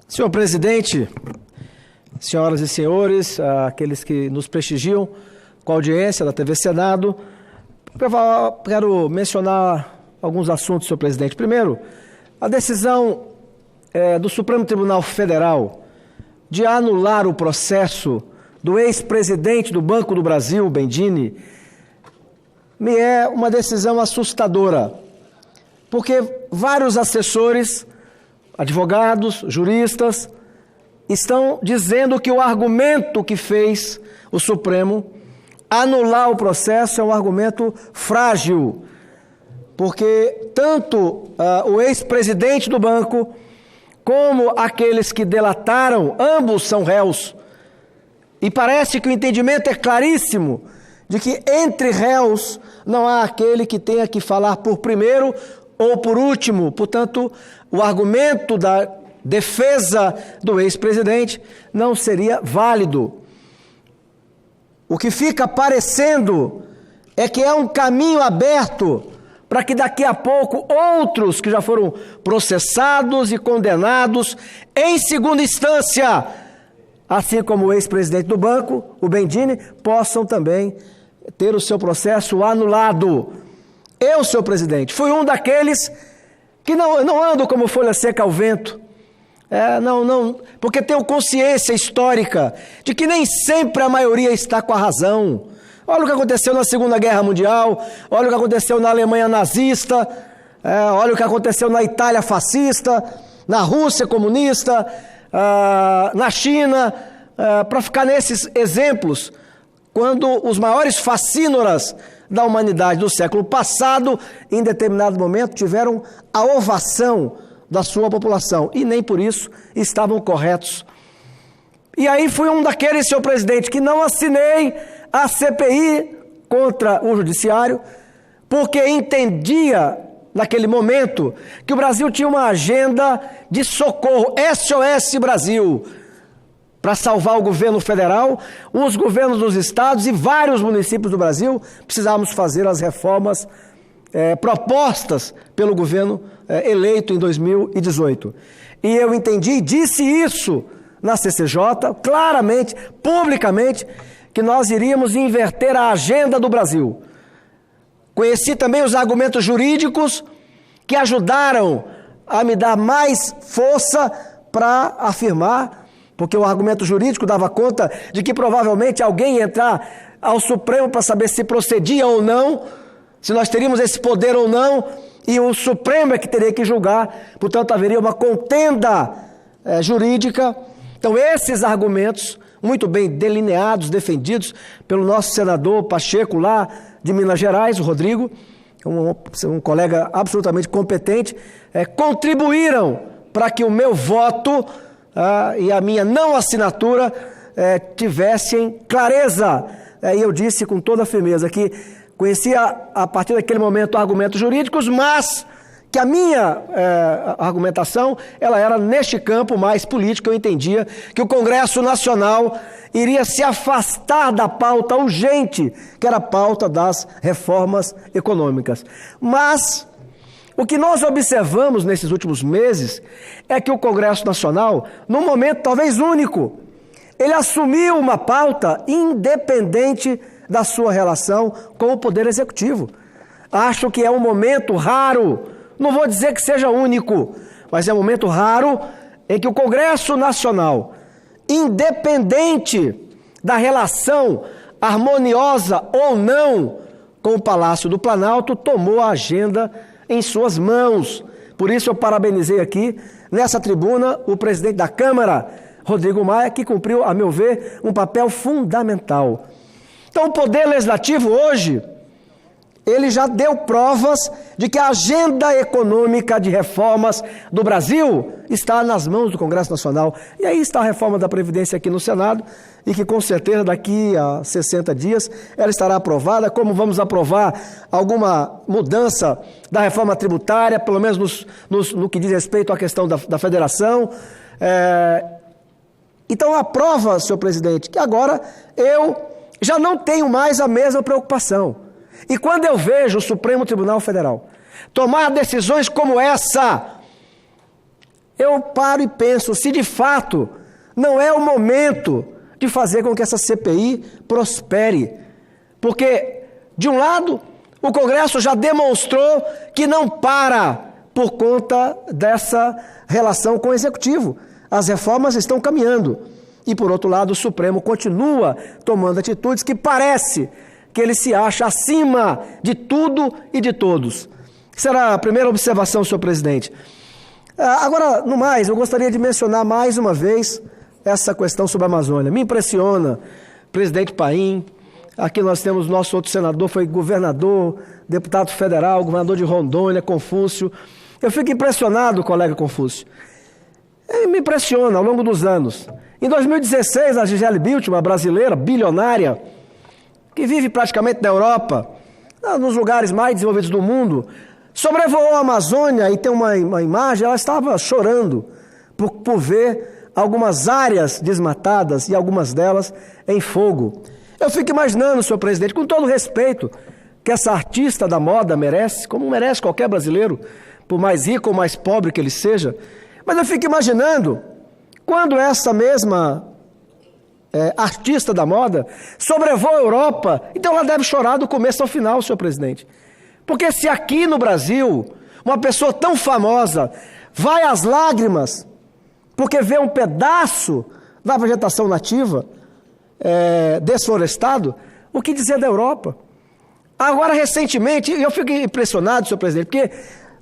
Senhor presidente, senhoras e senhores, aqueles que nos prestigiam com a audiência da TV Senado, quero mencionar alguns assuntos, senhor presidente. Primeiro, a decisão do Supremo Tribunal Federal de anular o processo do ex-presidente do Banco do Brasil, Bendini, me é uma decisão assustadora, porque vários assessores, advogados, juristas, estão dizendo que o argumento que fez o Supremo anular o processo é um argumento frágil, porque tanto o ex-presidente do banco como aqueles que delataram, ambos são réus. E parece que o entendimento é claríssimo de que entre réus não há aquele que tenha que falar por primeiro ou por último. Portanto, o argumento da defesa do ex-presidente não seria válido. O que fica parecendo é que é um caminho aberto para que daqui a pouco outros que já foram processados e condenados em segunda instância, assim como o ex-presidente do banco, o Bendini, possam também ter o seu processo anulado. Eu, senhor presidente, fui um daqueles que não ando como folha seca ao vento. Porque tenho consciência histórica de que nem sempre a maioria está com a razão. Olha o que aconteceu na Segunda Guerra Mundial, olha o que aconteceu na Alemanha nazista, olha o que aconteceu na Itália fascista, na Rússia comunista, na China, para ficar nesses exemplos, quando os maiores facínoras da humanidade do século passado, em determinado momento, tiveram a ovação da sua população, e nem por isso estavam corretos. E aí fui um daqueles, senhor presidente, que não assinei a CPI contra o judiciário, porque entendia, naquele momento, que o Brasil tinha uma agenda de socorro, SOS Brasil, para salvar o governo federal, os governos dos estados e vários municípios do Brasil. Precisávamos fazer as reformas propostas pelo governo eleito em 2018. E eu entendi e disse isso na CCJ, claramente, publicamente, que nós iríamos inverter a agenda do Brasil. Conheci também os argumentos jurídicos que ajudaram a me dar mais força para afirmar, porque o argumento jurídico dava conta de que provavelmente alguém ia entrar ao Supremo para saber se procedia ou não, se nós teríamos esse poder ou não, e o Supremo é que teria que julgar. Portanto, haveria uma contenda jurídica. Então, esses argumentos, muito bem delineados, defendidos pelo nosso senador Pacheco, lá de Minas Gerais, o Rodrigo, um colega absolutamente competente, contribuíram para que o meu voto e a minha não assinatura tivessem clareza. E eu disse com toda a firmeza que conhecia a partir daquele momento argumentos jurídicos, mas que a minha argumentação ela era neste campo mais político. Eu entendia que o Congresso Nacional iria se afastar da pauta urgente, que era a pauta das reformas econômicas. Mas o que nós observamos nesses últimos meses é que o Congresso Nacional, num momento talvez único, ele assumiu uma pauta independente da sua relação com o Poder Executivo. Acho que é um momento raro, não vou dizer que seja único, mas é um momento raro em que o Congresso Nacional, independente da relação harmoniosa ou não com o Palácio do Planalto, tomou a agenda em suas mãos. Por isso eu parabenizei aqui, nessa tribuna, o presidente da Câmara, Rodrigo Maia, que cumpriu, a meu ver, um papel fundamental. Então, o Poder Legislativo hoje, ele já deu provas de que a agenda econômica de reformas do Brasil está nas mãos do Congresso Nacional. E aí está a reforma da Previdência aqui no Senado, e que com certeza daqui a 60 dias ela estará aprovada, como vamos aprovar alguma mudança da reforma tributária, pelo menos no que diz respeito à questão da federação. Então, aprova, senhor presidente, que agora eu já não tenho mais a mesma preocupação. E quando eu vejo o Supremo Tribunal Federal tomar decisões como essa, eu paro e penso se de fato não é o momento de fazer com que essa CPI prospere. Porque, de um lado, o Congresso já demonstrou que não para por conta dessa relação com o Executivo. As reformas estão caminhando. E, por outro lado, o Supremo continua tomando atitudes que parece que ele se acha acima de tudo e de todos. Será a primeira observação, senhor presidente. Agora, no mais, eu gostaria de mencionar mais uma vez essa questão sobre a Amazônia. Me impressiona, presidente Paim. Aqui nós temos nosso outro senador, foi governador, deputado federal, governador de Rondônia, Confúcio. Eu fico impressionado, colega Confúcio. Me impressiona ao longo dos anos. Em 2016, a Gisele Bündchen, uma brasileira bilionária, que vive praticamente na Europa, nos lugares mais desenvolvidos do mundo, sobrevoou a Amazônia e tem uma imagem, ela estava chorando por ver algumas áreas desmatadas e algumas delas em fogo. Eu fico imaginando, senhor presidente, com todo o respeito que essa artista da moda merece, como merece qualquer brasileiro, por mais rico ou mais pobre que ele seja, mas eu fico imaginando quando essa mesma artista da moda sobrevoa a Europa, então ela deve chorar do começo ao final, senhor presidente. Porque se aqui no Brasil uma pessoa tão famosa vai às lágrimas porque vê um pedaço da vegetação nativa desflorestado, o que dizer da Europa? Agora, recentemente, eu fico impressionado, senhor presidente, porque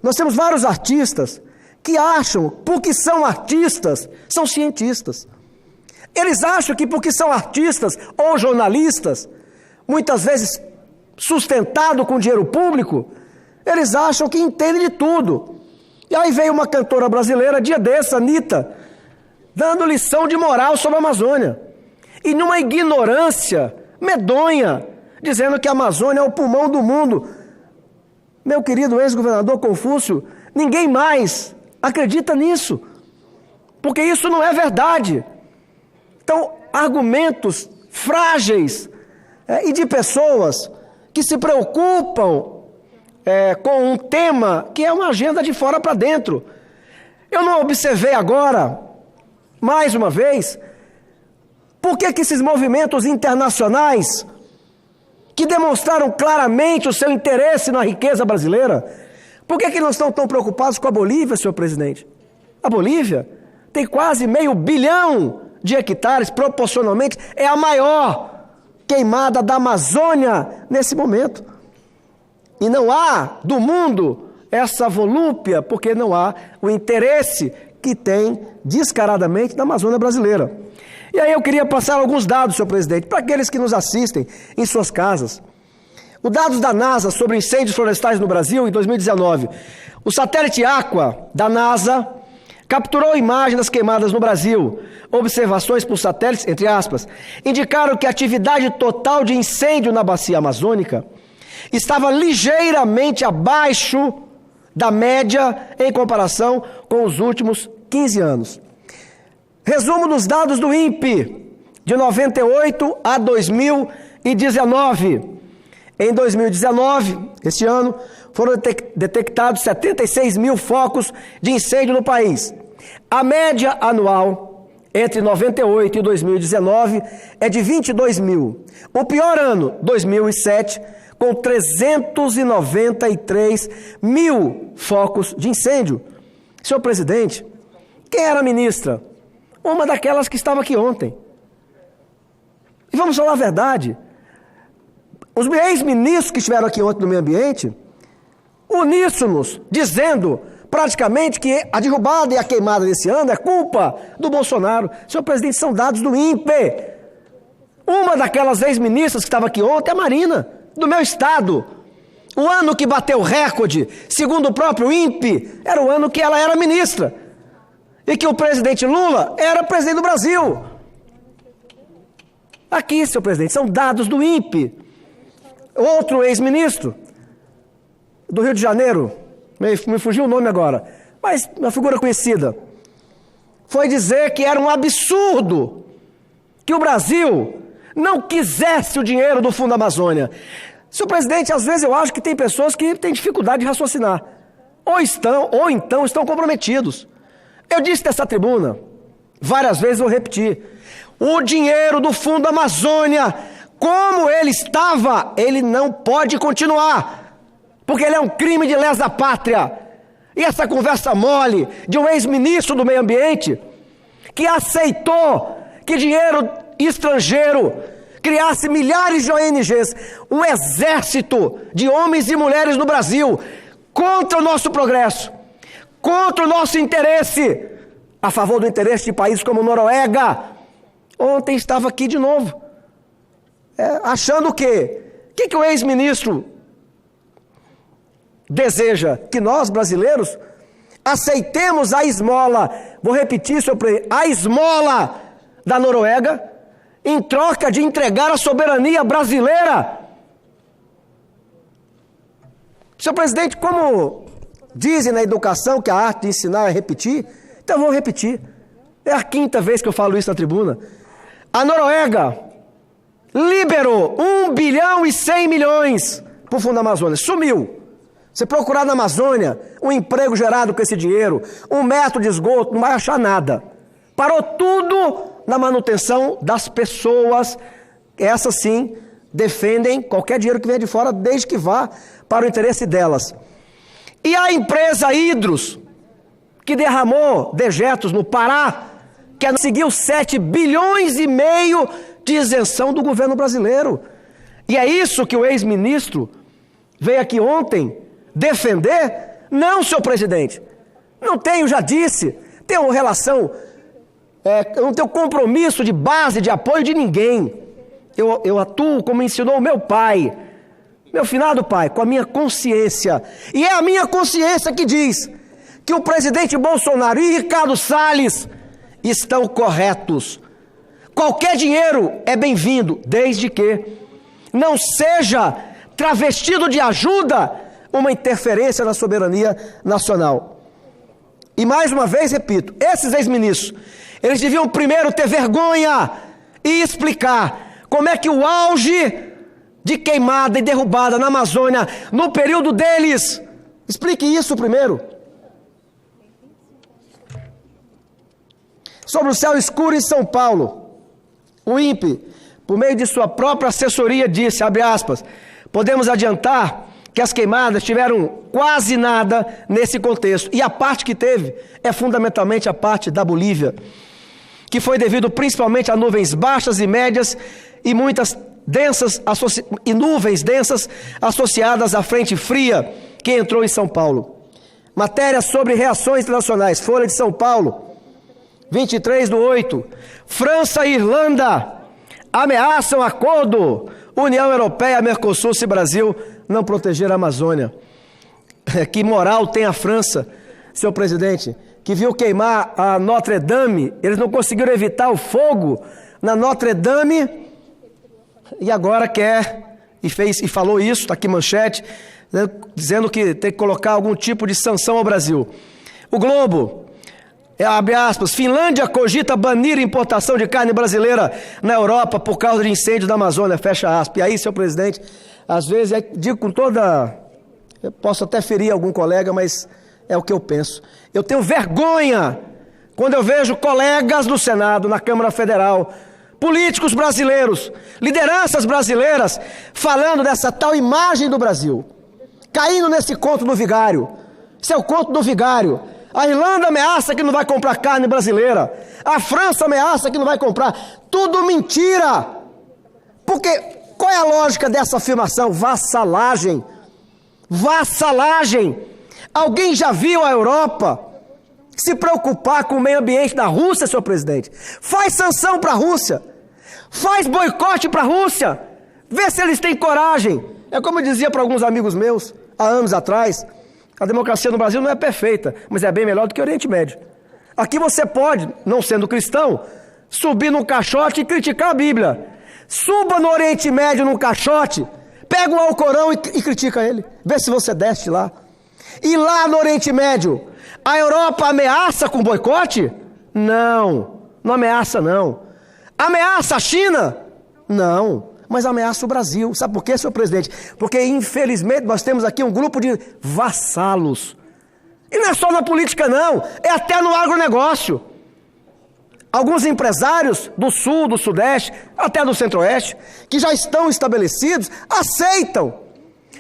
nós temos vários artistas que acham, porque são artistas, são cientistas. Eles acham que porque são artistas ou jornalistas, muitas vezes sustentado com dinheiro público, eles acham que entendem de tudo. E aí veio uma cantora brasileira, dia desse, Anitta, dando lição de moral sobre a Amazônia. E numa ignorância medonha, dizendo que a Amazônia é o pulmão do mundo. Meu querido ex-governador Confúcio, ninguém mais acredita nisso, porque isso não é verdade. Então, argumentos frágeis e de pessoas que se preocupam com um tema que é uma agenda de fora para dentro. Eu não observei agora, mais uma vez, por que esses movimentos internacionais que demonstraram claramente o seu interesse na riqueza brasileira, por que não estão tão preocupados com a Bolívia, senhor presidente? A Bolívia tem quase 500 milhões de hectares, proporcionalmente, é a maior queimada da Amazônia nesse momento. E não há do mundo essa volúpia, porque não há o interesse que tem descaradamente na Amazônia brasileira. E aí eu queria passar alguns dados, senhor presidente, para aqueles que nos assistem em suas casas. Os dados da NASA sobre incêndios florestais no Brasil em 2019. O satélite Aqua da NASA capturou imagens das queimadas no Brasil. Observações por satélites, entre aspas, indicaram que a atividade total de incêndio na bacia amazônica estava ligeiramente abaixo da média em comparação com os últimos 15 anos. Resumo dos dados do INPE, de 98 a 2019. Em 2019, este ano, foram detectados 76 mil focos de incêndio no país. A média anual, entre 98 e 2019, é de 22 mil. O pior ano, 2007, com 393 mil focos de incêndio. Senhor presidente, quem era a ministra? Uma daquelas que estava aqui ontem. E vamos falar a verdade. Os ex-ministros que estiveram aqui ontem no meio ambiente, uníssonos, dizendo praticamente que a derrubada e a queimada desse ano é culpa do Bolsonaro. Senhor presidente, são dados do INPE. Uma daquelas ex-ministras que estava aqui ontem é a Marina, do meu estado. O ano que bateu o recorde, segundo o próprio INPE, era o ano que ela era ministra. E que o presidente Lula era presidente do Brasil. Aqui, senhor presidente, são dados do INPE. Outro ex-ministro do Rio de Janeiro, me fugiu o nome agora, mas uma figura conhecida, foi dizer que era um absurdo que o Brasil não quisesse o dinheiro do Fundo Amazônia. Senhor presidente, às vezes eu acho que tem pessoas que têm dificuldade de raciocinar, ou então estão comprometidos. Eu disse nessa tribuna, várias vezes vou repetir, o dinheiro do Fundo Amazônia, como ele estava, ele não pode continuar, porque ele é um crime de lesa pátria. E essa conversa mole de um ex-ministro do meio ambiente, que aceitou que dinheiro estrangeiro criasse milhares de ONGs, um exército de homens e mulheres no Brasil, contra o nosso progresso, contra o nosso interesse, a favor do interesse de países como Noruega. Ontem estava aqui de novo, achando o quê? O que o ex-ministro deseja? Que nós, brasileiros, aceitemos a esmola, vou repetir, senhor presidente, a esmola da Noruega, em troca de entregar a soberania brasileira. Senhor presidente, como dizem na educação que a arte de ensinar é repetir, então eu vou repetir. É a 5ª vez que eu falo isso na tribuna. A Noruega liberou 1 bilhão e 100 milhões para o Fundo Amazônia. Sumiu. Você procurar na Amazônia um emprego gerado com esse dinheiro, um metro de esgoto, não vai achar nada. Parou tudo na manutenção das pessoas. Essas sim defendem qualquer dinheiro que venha de fora, desde que vá para o interesse delas. E a empresa Hidros, que derramou dejetos no Pará, que conseguiu 7 bilhões e meio de isenção do governo brasileiro. E é isso que o ex-ministro veio aqui ontem defender? Não, senhor presidente. Não tenho, já disse, tenho relação, não tenho compromisso de base, de apoio de ninguém. Eu atuo como ensinou o meu pai, meu finado pai, com a minha consciência. E é a minha consciência que diz que o presidente Bolsonaro e Ricardo Salles estão corretos. Qualquer dinheiro é bem-vindo, desde que não seja travestido de ajuda uma interferência na soberania nacional. E mais uma vez, repito, esses ex-ministros, eles deviam primeiro ter vergonha e explicar como é que o auge de queimada e derrubada na Amazônia, no período deles, explique isso primeiro. Sobre o céu escuro em São Paulo, o INPE, por meio de sua própria assessoria, disse, abre aspas, podemos adiantar que as queimadas tiveram quase nada nesse contexto. E a parte que teve é fundamentalmente a parte da Bolívia, que foi devido principalmente a nuvens baixas e médias e muitas nuvens densas associadas à frente fria que entrou em São Paulo. Matéria sobre reações internacionais, Folha de São Paulo, 23/8. França e Irlanda ameaçam acordo União Europeia, Mercosul, se Brasil não proteger a Amazônia. Que moral tem a França, senhor presidente, que viu queimar a Notre Dame, eles não conseguiram evitar o fogo na Notre Dame, e agora quer, e falou isso, está aqui manchete, né, dizendo que tem que colocar algum tipo de sanção ao Brasil. O Globo, abre aspas, Finlândia cogita banir importação de carne brasileira na Europa por causa de incêndio da Amazônia, fecha aspas. E aí, senhor presidente, às vezes, digo com toda, eu posso até ferir algum colega, mas é o que eu penso. Eu tenho vergonha quando eu vejo colegas no Senado, na Câmara Federal, políticos brasileiros, lideranças brasileiras, falando dessa tal imagem do Brasil, caindo nesse conto do vigário. Esse é o conto do vigário. A Irlanda ameaça que não vai comprar carne brasileira. A França ameaça que não vai comprar. Tudo mentira. Porque qual é a lógica dessa afirmação? Vassalagem. Vassalagem. Alguém já viu a Europa se preocupar com o meio ambiente da Rússia, senhor presidente? Faz sanção para a Rússia. Faz boicote para a Rússia. Vê se eles têm coragem. É como eu dizia para alguns amigos meus, há anos atrás, a democracia no Brasil não é perfeita, mas é bem melhor do que o Oriente Médio. Aqui você pode, não sendo cristão, subir num caixote e criticar a Bíblia. Suba no Oriente Médio num caixote, pega o Alcorão e critica ele. Vê se você desce lá. E lá no Oriente Médio, a Europa ameaça com boicote? Não, não ameaça não. Ameaça a China? Não. Mas ameaça o Brasil. Sabe por quê, senhor presidente? Porque, infelizmente, nós temos aqui um grupo de vassalos. E não é só na política não, é até no agronegócio. Alguns empresários do sul, do sudeste, até do centro-oeste, que já estão estabelecidos, aceitam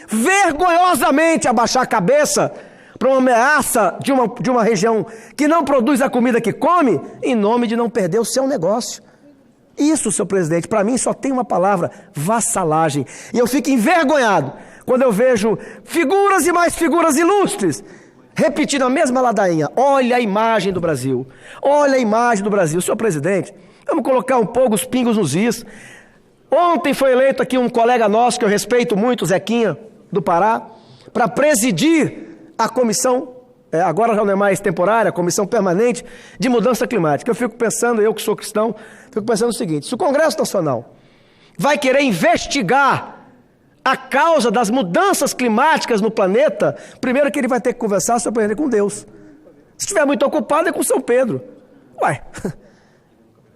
vergonhosamente abaixar a cabeça para uma ameaça de uma região que não produz a comida que come, em nome de não perder o seu negócio. Isso, senhor presidente, para mim só tem uma palavra: vassalagem. E eu fico envergonhado quando eu vejo figuras e mais figuras ilustres repetindo a mesma ladainha. Olha a imagem do Brasil. Olha a imagem do Brasil. Senhor presidente, vamos colocar um pouco os pingos nos is. Ontem foi eleito aqui um colega nosso, que eu respeito muito, Zequinha, do Pará, para presidir a comissão, agora já não é mais temporária, a comissão permanente de mudança climática. Eu fico pensando, eu que sou cristão, fico pensando o seguinte: se o Congresso Nacional vai querer investigar a causa das mudanças climáticas no planeta, primeiro que ele vai ter que conversar, senhor presidente, com Deus. Se estiver muito ocupado, é com São Pedro. Ué,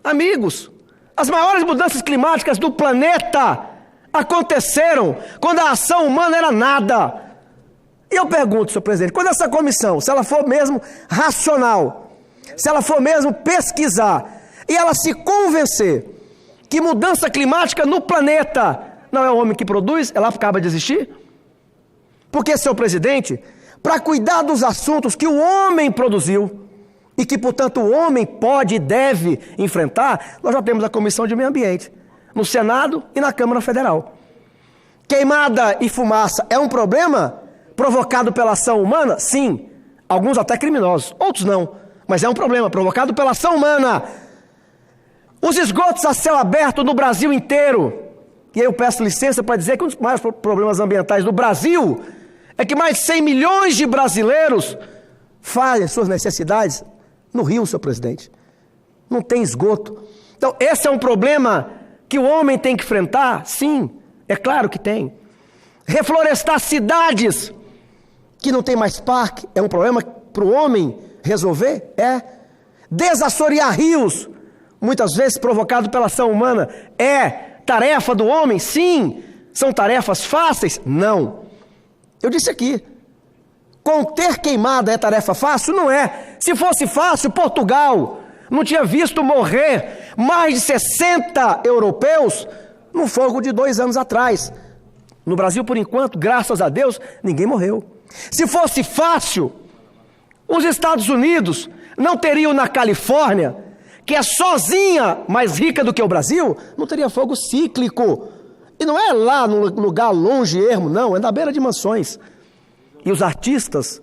amigos, as maiores mudanças climáticas do planeta aconteceram quando a ação humana era nada. E eu pergunto, senhor presidente, quando essa comissão, se ela for mesmo racional, se ela for mesmo pesquisar, e ela se convencer que mudança climática no planeta não é o homem que produz, ela acaba de existir? Porque, senhor presidente, para cuidar dos assuntos que o homem produziu e que, portanto, o homem pode e deve enfrentar, nós já temos a Comissão de Meio Ambiente, no Senado e na Câmara Federal. Queimada e fumaça é um problema provocado pela ação humana? Sim. Alguns até criminosos, outros não. Mas é um problema provocado pela ação humana. Os esgotos a céu aberto no Brasil inteiro. E aí eu peço licença para dizer que um dos maiores problemas ambientais do Brasil é que mais de 100 milhões de brasileiros fazem suas necessidades no rio, senhor presidente. Não tem esgoto. Então, esse é um problema que o homem tem que enfrentar? Sim, é claro que tem. Reflorestar cidades que não tem mais parque é um problema para o homem resolver? É. Desassorear rios, muitas vezes provocado pela ação humana, é tarefa do homem? Sim. São tarefas fáceis? Não. Eu disse aqui, conter queimada é tarefa fácil? Não é. Se fosse fácil, Portugal não tinha visto morrer mais de 60 europeus no fogo de 2 anos atrás. No Brasil, por enquanto, graças a Deus, ninguém morreu. Se fosse fácil, os Estados Unidos não teriam na Califórnia, que é sozinha mais rica do que o Brasil, não teria fogo cíclico. E não é lá num lugar longe, ermo, não, é na beira de mansões. E os artistas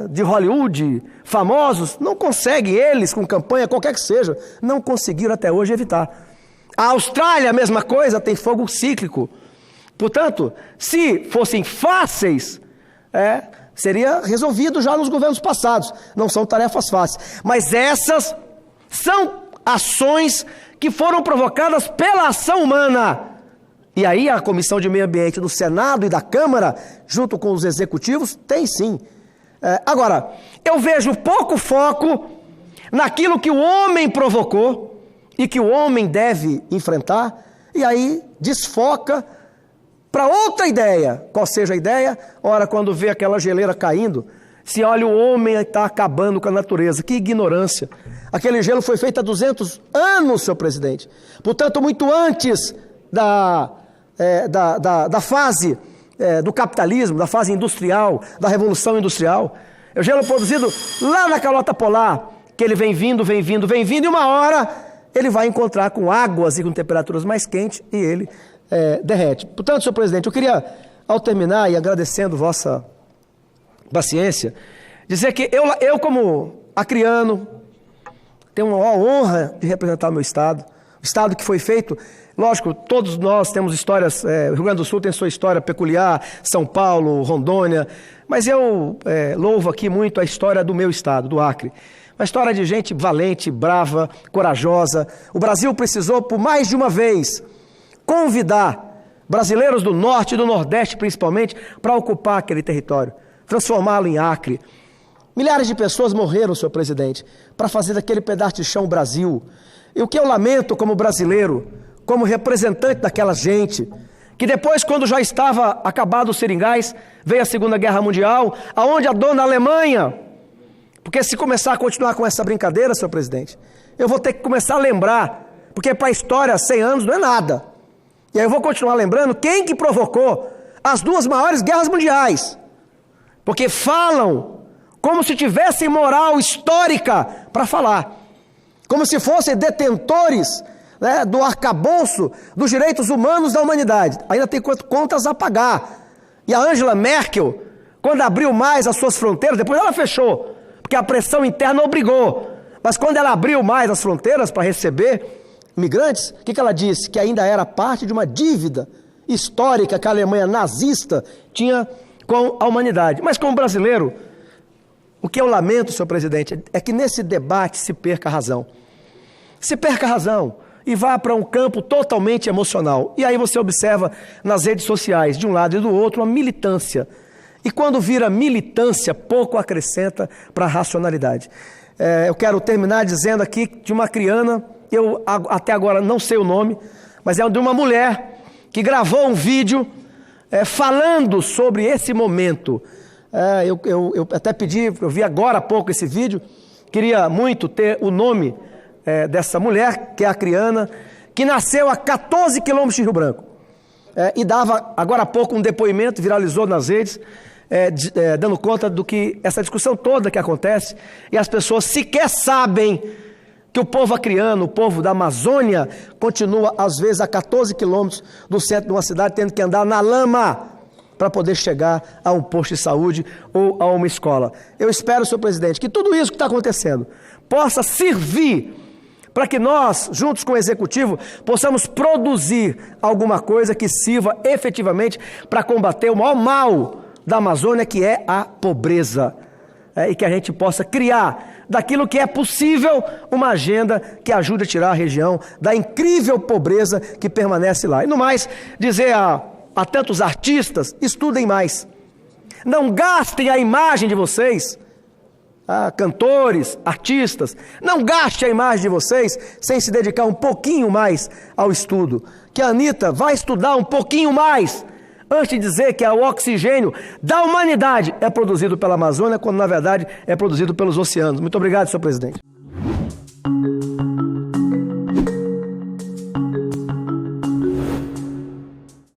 de Hollywood, famosos, não conseguem, eles, com campanha, qualquer que seja, não conseguiram até hoje evitar. A Austrália, a mesma coisa, tem fogo cíclico. Portanto, se fossem fáceis, seria resolvido já nos governos passados. Não são tarefas fáceis. Mas essas são ações que foram provocadas pela ação humana. E aí a Comissão de Meio Ambiente do Senado e da Câmara, junto com os executivos, tem sim. Agora, eu vejo pouco foco naquilo que o homem provocou e que o homem deve enfrentar, e aí desfoca para outra ideia. Qual seja a ideia? Ora, quando vê aquela geleira caindo, se olha, o homem está acabando com a natureza. Que ignorância! Aquele gelo foi feito há 200 anos, senhor presidente. Portanto, muito antes da fase do capitalismo, da fase industrial, da revolução industrial. É o gelo produzido lá na calota polar, que ele vem vindo, e uma hora ele vai encontrar com águas e com temperaturas mais quentes e ele derrete. Portanto, senhor presidente, eu queria, ao terminar e agradecendo vossa paciência, dizer que eu como acriano, tenho uma honra de representar o meu estado, o estado que foi feito, lógico, todos nós temos histórias, o Rio Grande do Sul tem sua história peculiar, São Paulo, Rondônia, mas eu louvo aqui muito a história do meu estado, do Acre. Uma história de gente valente, brava, corajosa. O Brasil precisou, por mais de uma vez, convidar brasileiros do Norte e do Nordeste, principalmente, para ocupar aquele território, transformá-lo em Acre. Milhares de pessoas morreram, senhor presidente, para fazer daquele pedaço de chão o Brasil. E o que eu lamento como brasileiro, como representante daquela gente, que depois, quando já estava acabado os seringais, veio a Segunda Guerra Mundial, aonde a dona Alemanha Porque se começar a continuar com essa brincadeira, senhor presidente, eu vou ter que começar a lembrar, porque para a história 100 anos não é nada. E aí eu vou continuar lembrando quem que provocou as duas maiores guerras mundiais. Porque falam como se tivessem moral histórica para falar. Como se fossem detentores, né, do arcabouço dos direitos humanos da humanidade. Ainda tem contas a pagar. E a Angela Merkel, quando abriu mais as suas fronteiras, depois ela fechou, porque a pressão interna obrigou. Mas quando ela abriu mais as fronteiras para receber imigrantes, o que ela disse? Que ainda era parte de uma dívida histórica que a Alemanha nazista tinha com a humanidade. Mas como brasileiro, o que eu lamento, senhor presidente, é que nesse debate se perca a razão. Se perca a razão e vá para um campo totalmente emocional. E aí você observa nas redes sociais, de um lado e do outro, uma militância. E quando vira militância, pouco acrescenta para a racionalidade. Eu quero terminar dizendo aqui de uma criana, eu até agora não sei o nome, mas é de uma mulher que gravou um vídeo falando sobre esse momento. Eu até pedi, eu vi agora há pouco esse vídeo, queria muito ter o nome dessa mulher, que é a criana, que nasceu a 14 quilômetros de Rio Branco. E dava agora há pouco um depoimento, viralizou nas redes, dando conta do que essa discussão toda que acontece, e as pessoas sequer sabem que o povo acriano, o povo da Amazônia, continua às vezes a 14 quilômetros do centro de uma cidade, tendo que andar na lama para poder chegar a um posto de saúde ou a uma escola. Eu espero, senhor presidente, que tudo isso que está acontecendo possa servir para que nós, juntos com o Executivo, possamos produzir alguma coisa que sirva efetivamente para combater o maior mal da Amazônia, que é a pobreza. E que a gente possa criar daquilo que é possível uma agenda que ajude a tirar a região da incrível pobreza que permanece lá. E no mais, dizer a tantos artistas, estudem mais. Não gastem a imagem de vocês, cantores, artistas, não gastem a imagem de vocês sem se dedicar um pouquinho mais ao estudo. Que a Anitta vai estudar um pouquinho mais, antes de dizer que o oxigênio da humanidade é produzido pela Amazônia, quando na verdade é produzido pelos oceanos. Muito obrigado, senhor presidente.